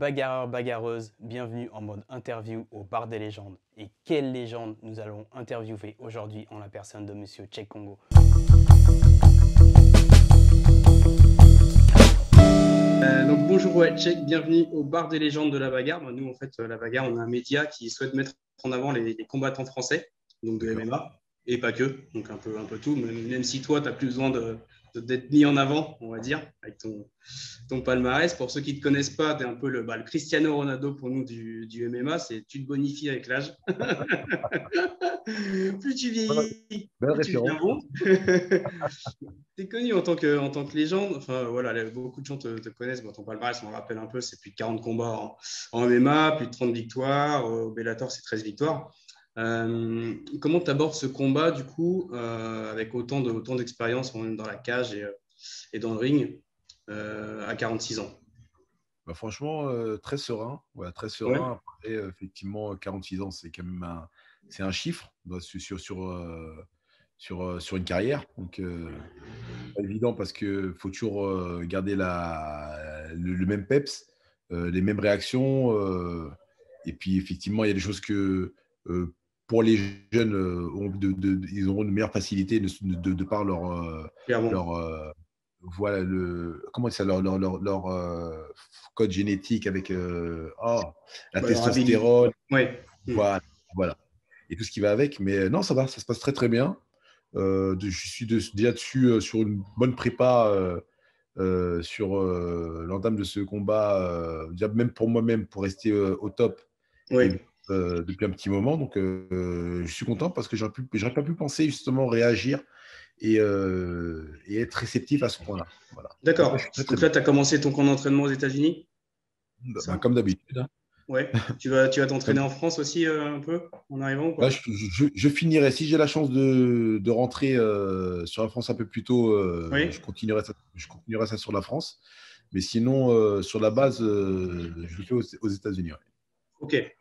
Bagarreurs, bagarreuses, bienvenue en mode interview au bar des légendes. Et quelle légende nous allons interviewer aujourd'hui en la personne de Monsieur Cheikh Congo. Donc bonjour ouais, Cheikh, bienvenue au bar des légendes de la bagarre. Bah, nous en fait la bagarre, on a un média qui souhaite mettre en avant les combattants français, donc de D'accord. MMA, et pas que, donc un peu tout, même si toi tu as plus besoin d'être mis en avant, on va dire, avec ton palmarès. Pour ceux qui ne te connaissent pas, tu es un peu le Cristiano Ronaldo pour nous du MMA, c'est tu te bonifies avec l'âge. Plus tu Voilà, vieillis, belle plus tu deviens référence. bon. Tu es connu en tant que légende. Enfin, voilà, beaucoup de gens te connaissent. Bon, ton palmarès, on le rappelle un peu, c'est plus de 40 combats en MMA, plus de 30 victoires. Au Bellator, c'est 13 victoires. Comment tu abordes ce combat, du coup, avec autant d'expérience dans la cage et dans le ring à 46 ans? Bah, franchement, très serein. Voilà, très Ouais, serein. Après, effectivement, 46 ans, c'est quand même c'est un chiffre sur une carrière. Donc, pas évident parce qu'il faut toujours garder le même peps, les mêmes réactions. Et puis, effectivement, il y a des choses que euh, pour les jeunes, ils auront une meilleure facilité de par clairement. leur voilà comment ça leur code génétique avec la Ouais, leur habilité. testostérone, Ouais. voilà, voilà, et tout ce qui va avec. Mais non, ça va, ça se passe très très bien. Je suis déjà dessus sur une bonne prépa sur l'entame de ce combat, déjà même pour moi-même pour rester au top et Ouais. depuis un petit moment. Donc je suis content parce que j'aurais pas pu penser justement réagir et être réceptif à ce point-là. Voilà. Donc là, je D'accord. suis très très Donc là, bien. tu as commencé ton camp d'entraînement aux États-Unis, Bah, ça? comme d'habitude, hein. Ouais. Tu vas t'entraîner Comme- en France aussi un peu en arrivant ou Là, pas? je finirai. Si j'ai la chance de rentrer sur la France un peu plus tôt, Oui. je continuerai ça sur la France. Mais sinon, sur la base, je le fais aux États-Unis. Ouais. Ok.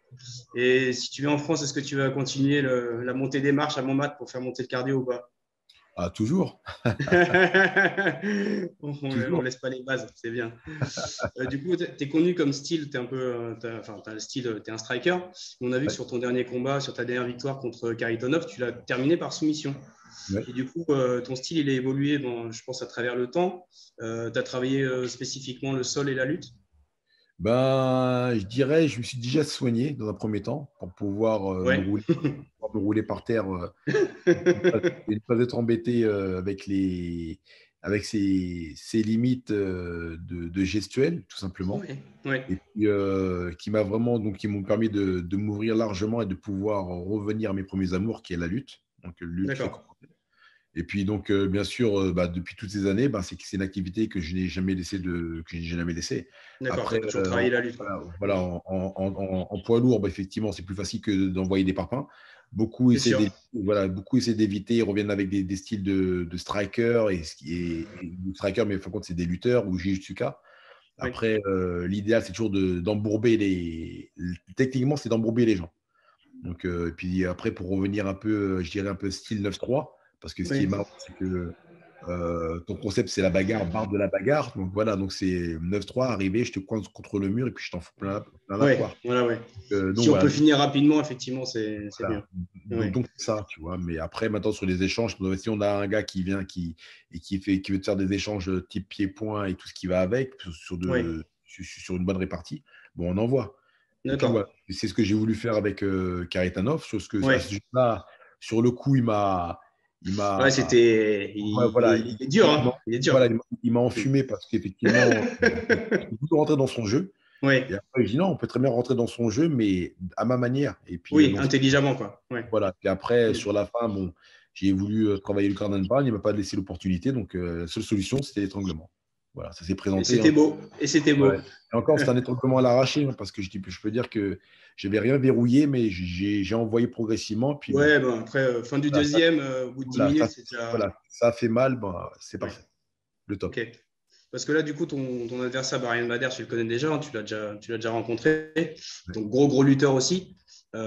Et si tu es en France, est-ce que tu vas continuer la montée des marches à Montmartre pour faire monter le cardio ou pas? Ah, toujours, On toujours. laisse pas les bases, c'est bien. Du coup, tu es connu comme style, tu es un peu, enfin, t'as le style, tu es un striker. On a vu que Ouais, sur ton dernier combat, sur ta dernière victoire contre Karitonov, tu l'as terminé par soumission. ouais. Et du coup, ton style, il a évolué, je pense, à travers le temps. Tu as travaillé spécifiquement le sol et la lutte. Ben, je dirais, je me suis déjà soigné dans un premier temps pour pouvoir Ouais. me rouler par terre et ne pas être embêté avec ses limites de gestuelle, tout simplement. Ouais. Ouais. Et puis, qui m'ont permis de m'ouvrir largement et de pouvoir revenir à mes premiers amours, qui est la lutte. Donc, lutte fait. D'accord. Et puis, donc, bien sûr, depuis toutes ces années, c'est une activité que je n'ai jamais laissée. D'accord. Tu as Après, toujours travaillé la lutte, quoi. voilà, en poids lourd, effectivement, c'est plus facile que d'envoyer des parpaings. Beaucoup C'est essaient sûr. d'éviter, voilà, beaucoup essaient d'éviter, ils reviennent avec des styles de striker et de striker, mais en fin de compte, c'est des lutteurs ou jiu-jitsuka. Oui. Après, l'idéal, c'est toujours d'embourber techniquement, c'est d'embourber les gens. Donc, et puis après, pour revenir un peu, je dirais un peu style 9-3, parce que ce qui est Oui. marrant, c'est que ton concept, c'est la bagarre, barre de la bagarre. Donc voilà, donc c'est 9-3, arrivé, je te coince contre le mur et puis je t'en fous plein la Ouais. poire. Voilà, ouais. Donc Si on voilà, peut finir rapidement, effectivement, c'est voilà. mieux. Ouais. Donc c'est ça, tu vois. Mais après, maintenant, sur les échanges, si on a un gars qui vient qui veut te faire des échanges type pied-point et tout ce qui va avec, Ouais. sur une bonne répartie, bon, on envoie. Et puis voilà, D'accord. c'est ce que j'ai voulu faire avec Karitanov, chose que à Ouais. ce jeu-là, sur le coup, il Ouais, m'a, c'était. ouais, voilà, Il est dur, hein. Il est dur. voilà, il m'a enfumé parce qu'effectivement, je voulais rentrer dans son jeu. Et Ouais. après, je dis non, on peut très bien rentrer dans son jeu, mais à ma manière. Et puis, Oui, non, intelligemment, quoi. Ouais. voilà. Puis après, Mm. sur la fin, bon, j'ai voulu travailler le corner ball, il ne m'a pas laissé l'opportunité. Donc, la seule solution, c'était l'étranglement. Voilà, ça s'est Et présenté, hein. c'était beau. Et c'était Ouais. beau. Et encore, c'était un étranglement à l'arraché, hein, parce que je peux dire que je n'avais rien verrouillé, mais j'ai envoyé progressivement. Puis bon, Ouais, bon, après, fin du voilà, deuxième, au bout de 10 voilà, minutes, c'est déjà. voilà, ça a fait mal, c'est Ouais. parfait. Le top. Ok. Parce que là, du coup, ton adversaire, Brian Bader, tu le connais déjà, hein, tu l'as déjà rencontré. Ouais. Donc, gros lutteur aussi.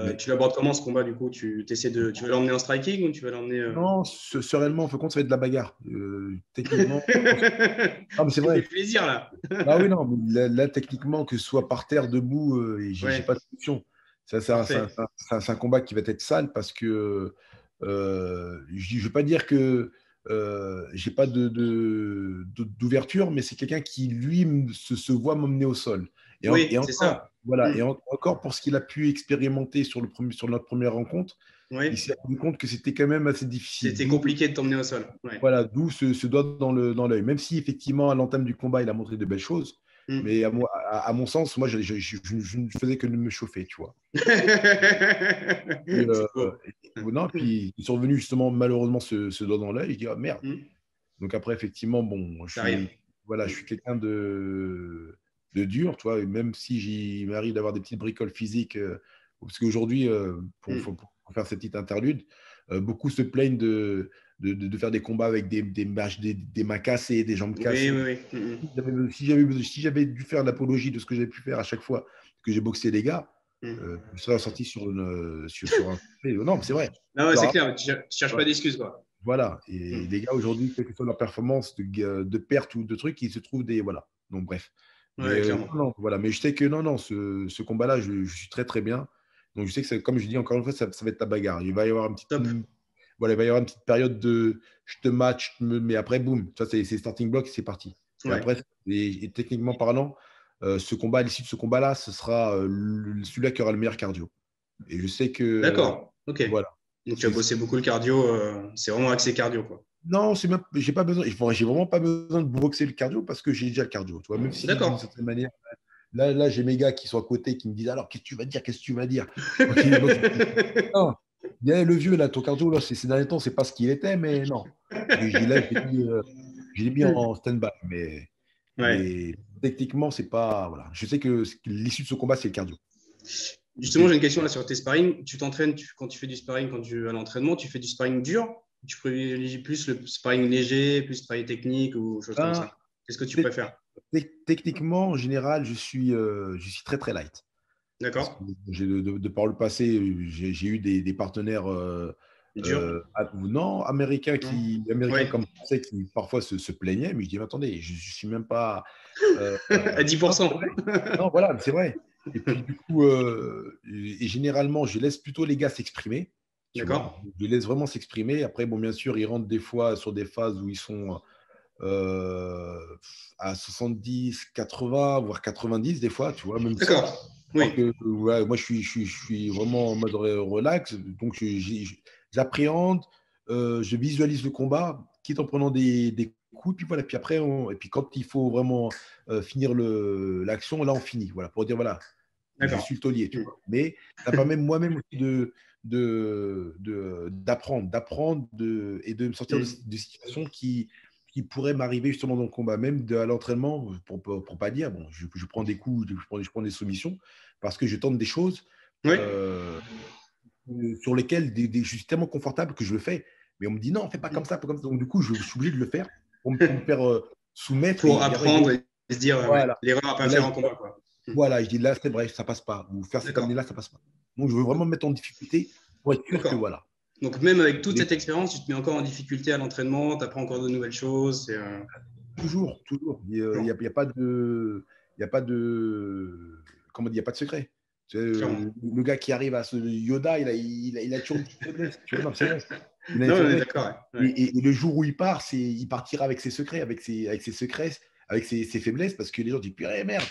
Mais Tu l'abordes comment ce combat du coup? Tu vas l'emmener en striking ou tu vas l'emmener non, sereinement, faut compte, ça va être de la bagarre. Techniquement, je pense. Ah, mais c'est Tu me fais vrai. plaisir là. Ah oui, non, mais là, techniquement, que ce soit par terre, debout, j'ai Ouais, pas de solution. Ça, parfait. c'est un combat qui va être sale parce que je veux pas dire que j'ai pas d'ouverture, mais c'est quelqu'un qui, lui, se voit m'emmener au sol. Et Oui, c'est encore, ça. voilà, Hmm. encore pour ce qu'il a pu expérimenter sur notre première rencontre, il Oui, s'est rendu compte que c'était quand même assez difficile. c'était compliqué de t'emmener au sol. Ouais. Voilà, d'où ce doigt dans l'œil. Même si effectivement, à l'entame du combat, il a montré de belles choses, Hmm. mais à mon sens, moi, je ne faisais que de me chauffer, tu vois. Et, C'est beau. non, puis ils sont revenus justement malheureusement ce doigt dans l'œil. Je dis ah, merde. Hmm. Donc après, effectivement, bon, Ça arrive. voilà, je Hmm. suis quelqu'un de dur, tu vois. Et même si il m'arrive d'avoir des petites bricoles physiques, parce qu'aujourd'hui, Hmm. pour faire cette petite interlude, beaucoup se plaignent de faire des combats avec des mains cassées, des jambes Oui, cassées. oui, oui. Hmm, Si j'avais dû faire l'apologie de ce que j'avais pu faire à chaque fois que j'ai boxé les gars, hmm. Hmm. je serais sorti sur un. Non, mais c'est vrai. Non, ouais, Je c'est leur clair. Tu cherches pas d'excuses, quoi. voilà. Hmm. Et les gars, aujourd'hui, quelle que soit leur performance de perte ou de trucs, ils se trouvent des. Voilà. Donc, bref. Mais Ouais, clairement. non, voilà. Mais je sais que non, non, ce combat-là, je suis très, très bien. Donc, je sais que, comme je dis encore une fois, ça va être la bagarre. Il va y avoir Top. voilà, il va y avoir une petite période de je te match, mais après, boum. Ça, c'est starting block, c'est parti. Et Ouais. après, et techniquement parlant, ce combat, à l'issue de ce combat-là, ce sera celui-là qui aura le meilleur cardio. Et je sais que, D'accord. Ok. voilà. Donc, tu as bossé beaucoup le cardio. C'est vraiment axé cardio, quoi. Non, c'est même, j'ai pas besoin, j'ai vraiment pas besoin de boxer le cardio parce que j'ai déjà le cardio. Tu vois, même si d'une D'accord. certaine manière, là j'ai mes gars qui sont à côté qui me disent alors qu'est-ce que tu vas dire, qu'est-ce que tu vas dire. Non, il le vieux là, ton cardio là, ces derniers temps, c'est pas ce qu'il était, mais non. Là, je l'ai mis en stand-by, Ouais. mais techniquement, c'est pas, voilà. Je sais que l'issue de ce combat, c'est le cardio. Justement, j'ai une question là sur tes sparring. Tu t'entraînes quand tu fais du sparring, quand tu à l'entraînement, tu fais du sparring dur? Tu privilégies plus le sparring léger, plus travail technique ou choses comme Ben, ça? Qu'est-ce que tu te- préfères? techniquement, en général, je suis très très light. Parce que D'accord? de par le passé, j'ai eu des partenaires C'est dur? non, américains, Non? américains Ouais. comme français qui parfois se plaignaient, mais je dis, mais attendez, je ne suis même pas. À Non, c'est 10%. vrai. Non, voilà, c'est vrai. Et puis du coup, et généralement, je laisse plutôt les gars s'exprimer, tu vois. D'accord? Je les laisse vraiment s'exprimer. Après, bon, bien sûr, ils rentrent des fois sur des phases où ils sont euh, à 70, 80, voire 90 des fois, tu vois, même 100. D'accord. Alors Oui. que ouais, moi, je suis vraiment en mode relax, donc j'appréhende, je visualise le combat, quitte en prenant des coups, puis voilà. Puis après, et puis quand il faut vraiment finir l'action, là, on finit. Voilà, pour dire, voilà, je D'accord. suis le taulier, tu Hmm. vois. Mais ça permet moi-même aussi d'apprendre et de me sortir Hmm. de situations qui pourraient m'arriver justement dans le combat, même à l'entraînement, pour pas dire, bon, je prends des coups, je prends des soumissions, parce que je tente des choses Oui. euh, sur lesquelles je suis tellement confortable que je le fais. Mais on me dit non, fais pas comme ça, pas comme ça. Donc du coup, je suis obligé de le faire pour me faire soumettre. Pour Et après, je apprendre dis, et se dire, ouais, voilà. l'erreur à Et pas là, faire en combat, quoi. Hmm. voilà, je dis là, c'est vrai, ça passe pas. Ou faire cette D'accord. année-là, ça passe pas. Donc je veux vraiment me mettre en difficulté pour être sûr que D'accord. voilà. Donc, même avec toute Et cette expérience, tu te mets encore en difficulté à l'entraînement, tu apprends encore de nouvelles choses. toujours, toujours. Bon, Il y a pas de. Il y a pas de. Comment dire, il n'y a pas de secret. Tu sais, clairement. le gars qui arrive à ce Yoda, il a toujours une petite faiblesse. Tu vois, non, c'est vrai. Il a une Non, on est faiblesse. d'accord. Ouais. Ouais. Et le jour où il part, il partira avec ses secrets, avec ses secrets, avec ses faiblesses, parce que les gens disent, purée, merde,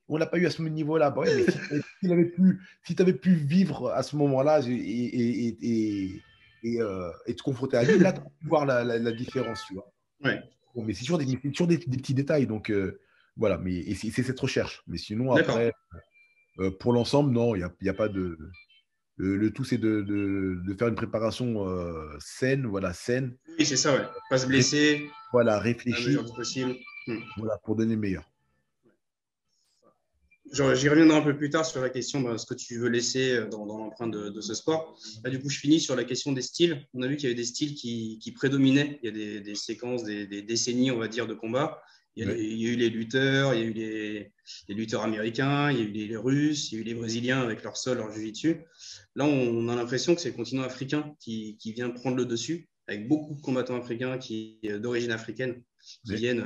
on l'a pas eu à ce niveau-là. Bah ouais, mais si tu avais pu vivre à ce moment-là et te confronter à lui, là, tu as pu voir la différence, tu vois. Ouais. Bon, mais c'est toujours des petits détails. Donc, voilà, mais et c'est cette recherche. Mais sinon, D'accord. après, pour l'ensemble, non, il y a pas de. Le tout, c'est de faire une préparation saine, voilà, saine, Oui, c'est ça, ouais. Pas se ré- blesser voilà, à la mesure réfléchie, du possible. Hmm. voilà, pour donner le meilleur. J'y reviendrai un peu plus tard sur la question de ce que tu veux laisser dans l'empreinte de ce sport. Là, du coup, je finis sur la question des styles. On a vu qu'il y avait des styles qui prédominaient. Il y a des séquences, des décennies, on va dire, de combat. Il y a eu les lutteurs, il y a eu les lutteurs américains, il y a eu les Russes, il y a eu les Brésiliens avec leur sol, leur jiu-jitsu. Là, on a l'impression que c'est le continent africain qui vient prendre le dessus, avec beaucoup de combattants africains d'origine africaine qui viennent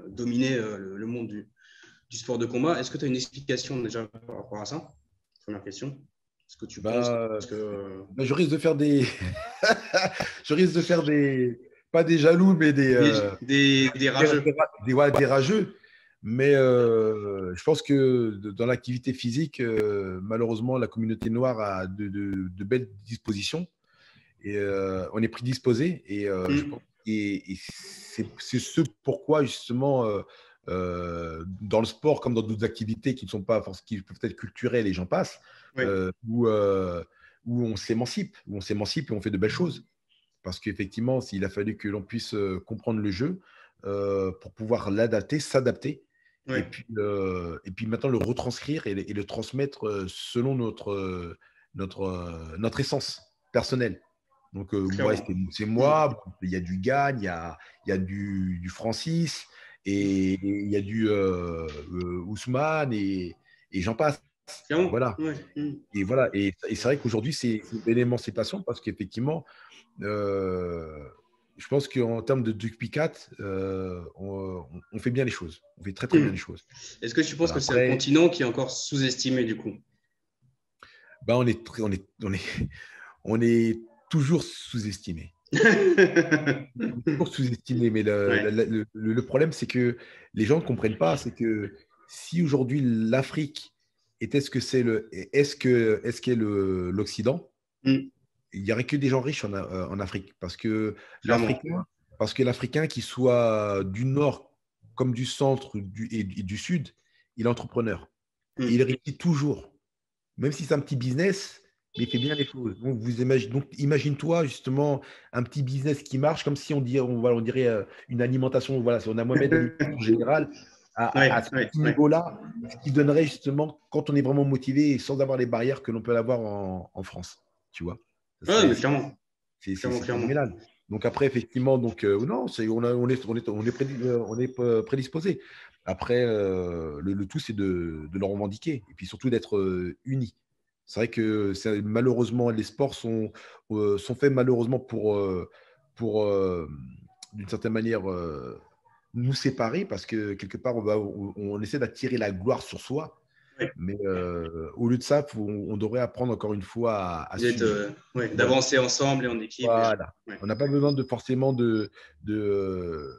dominer le monde du sport de combat. Est-ce que tu as une explication déjà par rapport à ça? Première question. Est-ce que tu penses que… Je risque de faire des… je risque de faire des… Pas des jaloux, mais des rageux. Des rageux. Mais je pense que dans l'activité physique, malheureusement, la communauté noire a de belles dispositions. Et on est prédisposé. Et, je pense, et c'est ce pourquoi, justement, dans le sport, comme dans d'autres activités qui ne sont pas qui peuvent être culturelles et j'en passe, où on s'émancipe, et on fait de belles choses. Parce qu'effectivement, il a fallu que l'on puisse comprendre le jeu pour pouvoir l'adapter, s'adapter, et puis maintenant le retranscrire et le transmettre selon notre essence personnelle. Donc, moi, c'est moi. Il y a du Gagne, il y a du Francis, et il y a du Ousmane, et j'en passe. Voilà. Et voilà. Et c'est vrai qu'aujourd'hui, c'est une belle émancipation parce qu'effectivement, je pense qu'en termes de Duc-Picat, on fait bien les choses. On fait très, très bien les choses. Est-ce que tu penses que c'est un continent qui est encore sous-estimé du coup? On est toujours sous-estimé. Toujours sous-estimé. Mais le problème, c'est que les gens ne comprennent pas. C'est que si aujourd'hui l'Afrique était ce que c'est qu'est l'Occident, il n'y aurait que des gens riches en Afrique. Parce que l'Africain, qu'il soit du nord comme du centre et du sud, il est entrepreneur. Et il réussit toujours. Même si c'est un petit business, mais il fait bien les choses. Donc, imagine-toi justement un petit business qui marche, comme si on dirait une alimentation. Voilà, si on a Mohamed Ali en général à ce niveau-là, ce qui donnerait justement, quand on est vraiment motivé et sans avoir les barrières que l'on peut avoir en France. Tu vois? Mais clairement. C'est phénoménal. Donc après, effectivement, non, on est prédisposé. Après, le tout, c'est de le revendiquer et puis surtout d'être unis. C'est vrai que malheureusement, les sports sont faits malheureusement pour d'une certaine manière, nous séparer parce que quelque part, on essaie d'attirer la gloire sur soi. Mais au lieu de ça, on devrait apprendre encore une fois à suivre. D'avancer ensemble et en équipe. Voilà. On n'a pas besoin forcément de se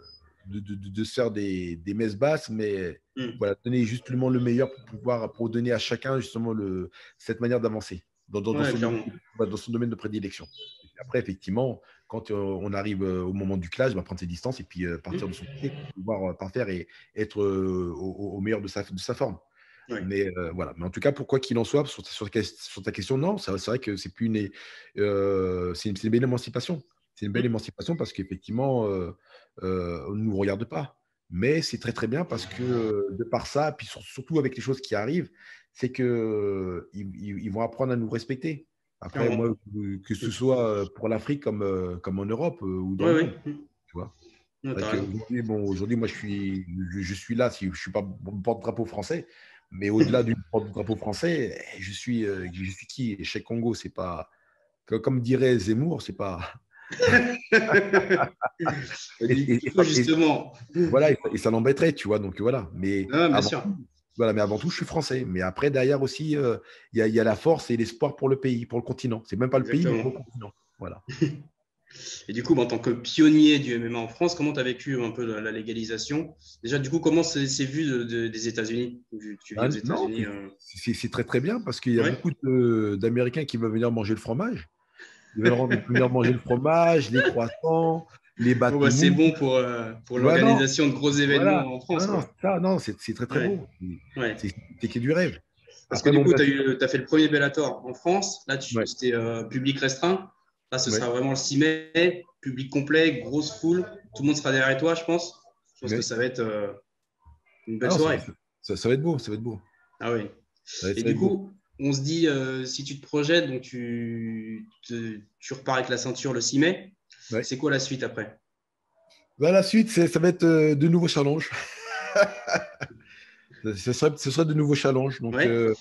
faire des messes basses, mais voilà, donner justement le meilleur pour donner à chacun justement cette manière d'avancer dans son domaine de prédilection. Après, effectivement, quand on arrive au moment du clash, prendre ses distances et puis partir de son côté pour pouvoir parfaire et être au meilleur de sa forme. Mais voilà. Mais en tout cas, pour quoi qu'il en soit, sur ta question, non, c'est vrai que c'est plus c'est une belle émancipation. C'est une belle émancipation parce qu'effectivement, on ne nous regarde pas. Mais c'est très très bien parce que de par ça, puis surtout avec les choses qui arrivent, c'est que ils vont apprendre à nous respecter. Après, moi, que ce soit pour l'Afrique comme en Europe ou dans le monde, tu vois. Aujourd'hui, moi, je suis là. Si je suis pas porte-drapeau français. Mais au-delà du drapeau français, je suis qui? Chez Congo, c'est pas. Comme dirait Zemmour, c'est pas. Justement. Voilà, et ça l'embêterait, tu vois. Donc voilà. Mais avant tout, je suis français. Mais après, derrière aussi, il y a la force et l'espoir pour le pays, pour le continent. C'est même pas le pays, mais pour le continent. Voilà. Et du coup, en tant que pionnier du MMA en France, comment tu as vécu un peu la légalisation? Déjà, du coup, comment c'est vu des États-Unis? C'est très très bien parce qu'il y a beaucoup d'Américains qui veulent venir manger le fromage. Ils veulent venir manger le fromage, les croissants, les bateaux. C'est bon pour l'organisation de gros événements en France. C'est très très beau. C'est que du rêve. Parce que du coup, tu as fait le premier Bellator en France. Là, c'était public restreint. Là, ce sera vraiment le 6 mai, public complet, grosse foule. Tout le monde sera derrière toi, je pense. Je pense que ça va être une belle soirée. Ça va être beau, ça va être beau. Ah oui. Et du coup, on se dit, si tu te projettes, donc tu repars avec la ceinture le 6 mai, c'est quoi la suite après? Bah, la suite, ça va être de nouveaux challenges. Ce serait de nouveaux challenges. Donc, Ouais,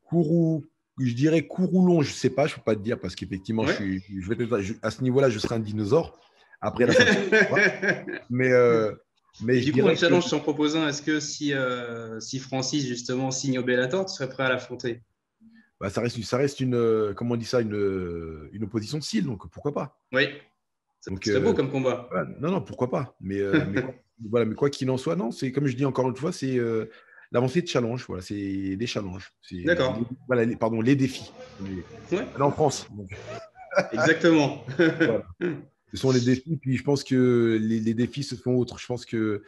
Kourou, je dirais Kouroulon, je ne sais pas, je ne peux pas te dire parce qu'effectivement, ouais. à ce niveau-là, je serai un dinosaure. Après la ceinture, mais, euh, mais Et je du coup, un dirais que challenge, je t'en propose un. Est-ce que si Francis, justement, signe au Bellator, tu serais prêt à l'affronter? bah, ça reste une, comment on dit ça, une opposition de style, donc pourquoi pas. Oui, ça Donc, serait beau comme combat. voilà. Non, non, pourquoi pas. Voilà, mais quoi qu'il en soit, non, c'est comme je dis encore une fois, c'est l'avancée de challenge. Voilà, c'est des challenges. D'accord. Voilà, pardon, les défis. Ouais, On est en France. Donc, exactement. voilà. Ce sont les défis. Puis je pense que les défis se font autres. Je pense que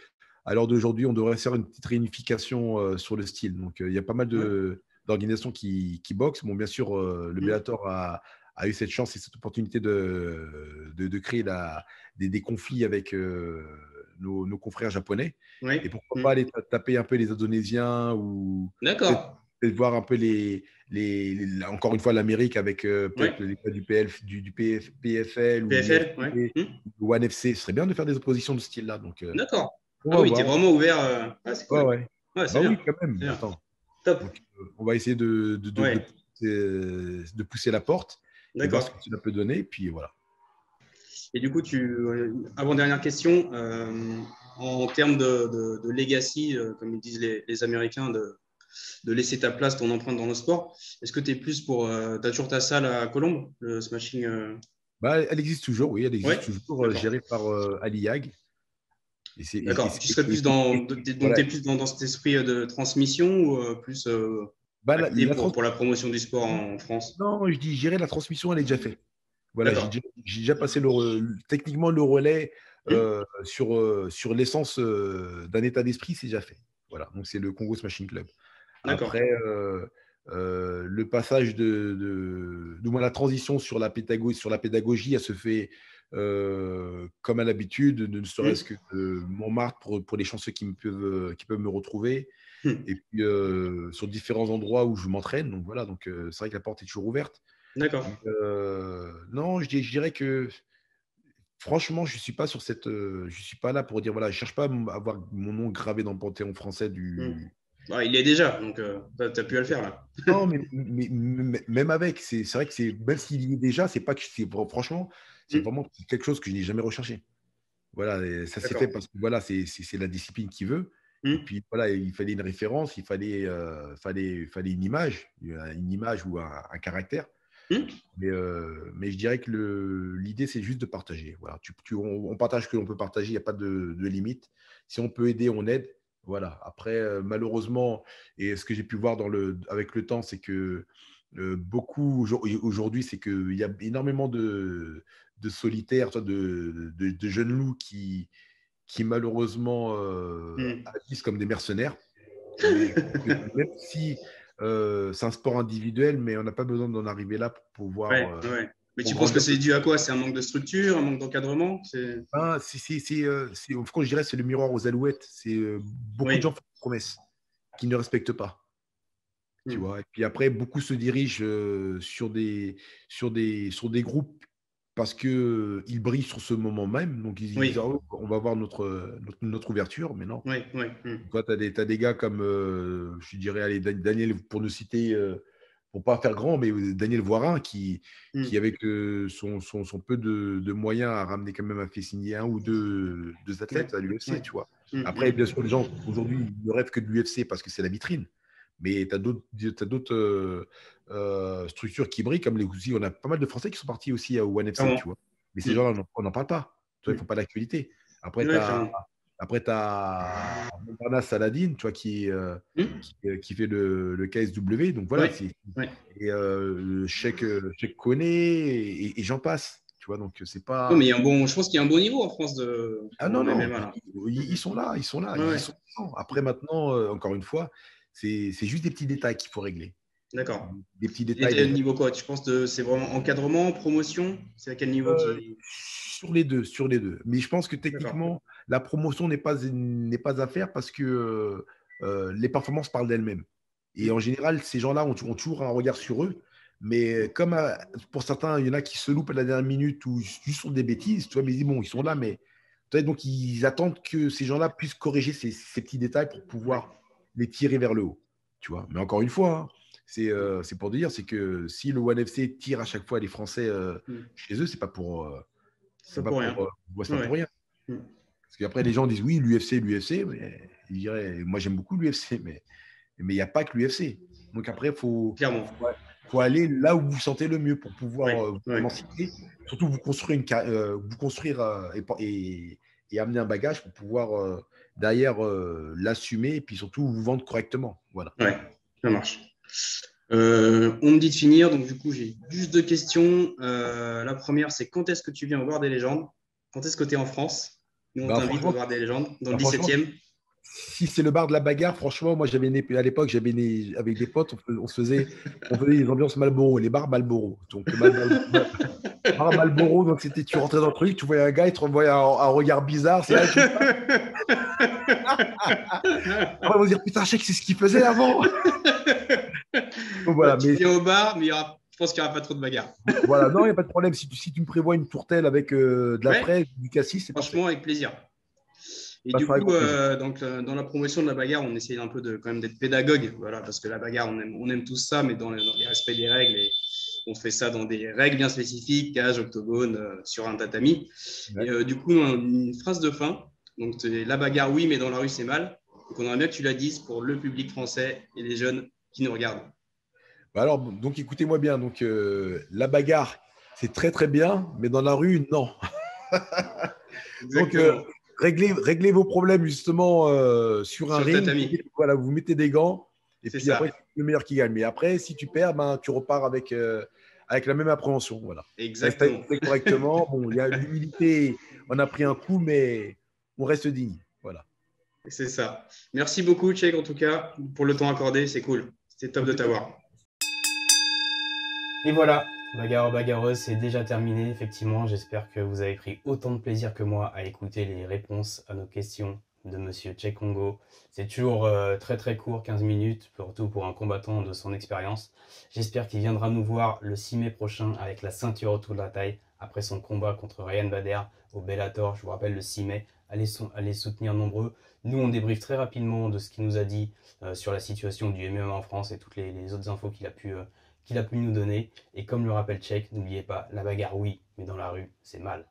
à l'heure d'aujourd'hui, on devrait faire une petite réunification sur le style. Donc, il y a pas mal Ouais. d'organisations qui boxent. Bon, bien sûr, le Mm. Bellator a eu cette chance et cette opportunité de créer des conflits avec nos confrères japonais. Et Ouais. pourquoi Mm. pas aller taper un peu les Indonésiens ou peut-être D'accord. peut-être voir un peu encore une fois l'Amérique avec Ouais. peut-être les gars du PFL ou PFL, ouais. l'UFC Mm. ou One FC. Ce serait bien de faire des oppositions de ce style-là. Donc, D'accord. on Ah va oui, t'es voir. vraiment ouvert. Ah, c'est Ouais, cool. ouais. Ouais, c'est Bah oui, bien. quand même. C'est bien. Attends. Top. Donc, on va essayer Ouais. de pousser la porte et voir ce que D'accord. cela peut donner. Et puis voilà. Et du coup, avant-dernière question, en termes de legacy, comme ils disent les Américains, de laisser ta place, ton empreinte dans le sport, est-ce que tu es plus pour. T'as toujours ta salle à Colombes, le Smashing Bah, elle existe toujours, oui, elle Ouais, existe toujours, d'accord. gérée par Ali Yag. D'accord. Tu serais plus donc Voilà. t'es plus dans cet esprit de transmission ou plus Bah, acté pour la promotion du sport en France? non, je dis gérer la transmission, elle est déjà faite. Voilà, D'accord. j'ai déjà passé techniquement le relais Hmm. sur l'essence d'un état d'esprit, c'est déjà fait. Voilà, donc c'est le Congo Smashing Club. D'accord. Après, le passage du moins la transition sur la pédagogie, elle se fait comme à l'habitude, ne serait-ce Hmm. que Montmartre pour les chanceux qui peuvent me retrouver, Hmm. et puis sur différents endroits où je m'entraîne. Donc voilà, donc c'est vrai que la porte est toujours ouverte. D'accord. Mais, non, je dirais que franchement, je suis pas là pour dire voilà, je cherche pas à avoir mon nom gravé dans le panthéon français Hmm. du. Bah, il est déjà, donc t'as plus à le faire là. Non, mais même avec, c'est vrai que même s'il y est déjà, c'est pas que franchement, c'est Hmm. vraiment quelque chose que je n'ai jamais recherché. Voilà, et ça s'est fait D'accord. parce que voilà, c'est la discipline qui veut. Et Hmm. puis voilà, il fallait une référence, il fallait une image ou un caractère. Hmm. Mais je dirais que l'idée, c'est juste de partager. Voilà, on partage ce que l'on peut partager, il n'y a pas de limite. Si on peut aider, on aide. Voilà. Après, malheureusement, et ce que j'ai pu voir avec le temps, c'est que beaucoup aujourd'hui, c'est qu'il y a énormément de solitaires, de jeunes loups qui malheureusement Hmm. agissent comme des mercenaires. Mais même si c'est un sport individuel, mais on n'a pas besoin d'en arriver là pour pouvoir Ouais, ouais. Mais pour tu penses que grandir. c'est dû à quoi? C'est un manque de structure, un manque d'encadrement? Ah, en fait, je dirais c'est le miroir aux alouettes. C'est beaucoup de gens Oui. font des promesses qui ne respectent pas. Tu Hmm. vois. Et puis après, beaucoup se dirigent sur des groupes parce qu'ils brillent sur ce moment même. Donc ils disent ah, Oui, on va avoir notre ouverture, mais non. oui, oui. Hmm. Toi, t'as des gars comme, je dirais, allez, Daniel, pour ne citer, pour pas faire grand, mais Daniel Voirin, qui Hmm. avec son peu de moyens, a ramené quand même, a fait signer un ou deux Ouais, athlètes à l'UFC, ouais. tu vois. Hmm, Après, bien hmm. sûr, les gens, aujourd'hui, ne rêvent que de l'UFC parce que c'est la vitrine. Mais tu as d'autres structures qui brillent, comme les aussi. On a pas mal de Français qui sont partis aussi au One FC, tu Clairement. vois. Mais ces Hmm, gens-là, on n'en parle pas. Tu vois, ils hmm. font pas d'actualité. Après, tu Ouais, as clairement. Montparnasse Saladin, tu vois, Hmm. qui fait le KSW. Donc voilà, Ouais, ouais. et le Cheikh Koné et j'en passe. Tu vois, donc c'est Non, mais pas. je pense qu'il y a un bon niveau en France Ah non, en non, MMA là. ils sont là, ils sont là, Ouais, ils ouais. sont là. Après, maintenant, encore une fois, c'est juste des petits détails qu'il faut régler. D'accord. Des petits Et détails. t'es au niveau quoi? Tu penses c'est vraiment encadrement, promotion? C'est à quel niveau Euh, qui. sur les deux, sur les deux. Mais je pense que D'accord. techniquement, la promotion n'est pas à faire parce que les performances parlent d'elles-mêmes. Et Hmm. en général, ces gens-là ont toujours un regard sur eux. Mais comme pour certains, il y en a qui se loupent à la dernière minute ou juste font des bêtises, tu vois, mais ils disent, bon, ils sont là, mais Donc, ils attendent que ces gens-là puissent corriger ces petits détails pour Ouais. pouvoir les tirer vers le haut. Tu vois. Mais encore une fois, hein, c'est pour dire, c'est que si le One FC tire à chaque fois les Français Mm. chez eux, c'est pas pour, C'est pas c'est pas pour pour, rien. ouais, c'est pas pour Ouais. rien. Mm. Parce qu'après, les gens disent oui, l'UFC, mais ils diraient, moi j'aime beaucoup l'UFC, mais il n'y a pas que l'UFC. Donc après, Clairement. faut aller là où vous vous sentez le mieux pour Oui. pouvoir vous Ouais. émanciper, surtout vous construire et amener un bagage pour pouvoir derrière l'assumer et puis surtout vous vendre correctement. Voilà. Ouais. Ça marche. On me dit de finir, donc du coup, j'ai juste deux questions. La première, c'est quand est-ce que tu viens au Bar des légendes? Quand est-ce que tu es en France? Nous, on Bah, t'invite au franchement, Bar des légendes, dans le bah, franchement, 17e. si c'est le bar de la bagarre, franchement, moi j'avais né à l'époque, j'avais né avec des potes, on faisait des ambiances Malboro, les bars Malboro. Donc bar Malboro, donc c'était tu rentrais dans le truc, tu voyais un gars, il te renvoyait un regard bizarre, c'est là tu après, on va dire putain, je sais que c'est ce qu'il faisait avant. Donc Ouais, voilà, tu mais viens au bar, mais je pense qu'il n'y aura pas trop de bagarres. voilà, non, il n'y a pas de problème. Si tu me prévois une tourtelle avec de la Ouais, fraise, du cassis, c'est parfait. franchement, avec plaisir. Et Ça du sera avec coup, grand plaisir. donc, dans la promotion de la bagarre, on essaye un peu quand même d'être pédagogue, voilà, parce que la bagarre, on aime tous ça, mais dans les respects des règles. Et on fait ça dans des règles bien spécifiques, cage, octogone, sur un tatami. Et Ouais. du coup, on a une phrase de fin. Donc, la bagarre, oui, mais dans la rue, c'est mal. Donc, on aimerait bien que tu la dises pour le public français et les jeunes qui nous regardent. Bah alors, donc écoutez-moi bien. Donc la bagarre, c'est très très bien, mais dans la rue, non. Donc Exactement. réglez vos problèmes justement sur un Sur le ring. tatami. Voilà, vous mettez des gants et C'est puis après, ça. c'est le meilleur qui gagne. Mais après, si tu perds, ben, tu repars avec la même appréhension. Voilà. Ça se Exactement. fait correctement. Bon, il y a l'humilité, on a pris un coup, mais on reste digne. Voilà. C'est ça. Merci beaucoup, Tchèque, en tout cas, pour le temps accordé. C'est cool. C'était top de Ok. t'avoir. Et voilà, Bagarre Bagarreuse, c'est déjà terminé, effectivement. J'espère que vous avez pris autant de plaisir que moi à écouter les réponses à nos questions de Monsieur Tchèque Congo. C'est toujours très très court, 15 minutes, surtout pour un combattant de son expérience. J'espère qu'il viendra nous voir le 6 mai prochain avec la ceinture autour de la taille, après son combat contre Ryan Bader au Bellator, je vous rappelle, le 6 mai. Allez soutenir nombreux. Nous, on débriefe très rapidement de ce qu'il nous a dit sur la situation du MMA en France et toutes les autres infos qu'il a pu nous donner. Et comme le rappelle Tchèque, n'oubliez pas, la bagarre oui, mais dans la rue, c'est mal.